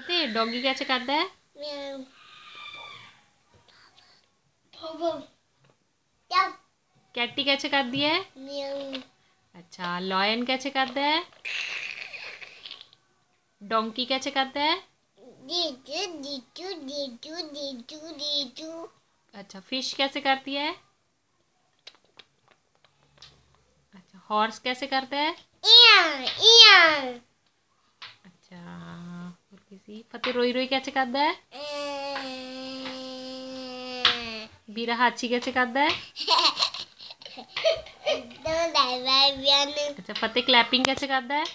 फतेह doggy कैसे करता है? कैटी कैसे करती है? अच्छा, लॉयन कैसे करता है? डोंकी कैसे करता है? अच्छा, फिश कैसे करती है? अच्छा, हॉर्स कैसे करता है? अच्छा, और किसी फतेह रोई रोई कैसे करता है? बीरा हाची कैसे करता है? अच्छा, फतेह क्लैपिंग कैसे करता है?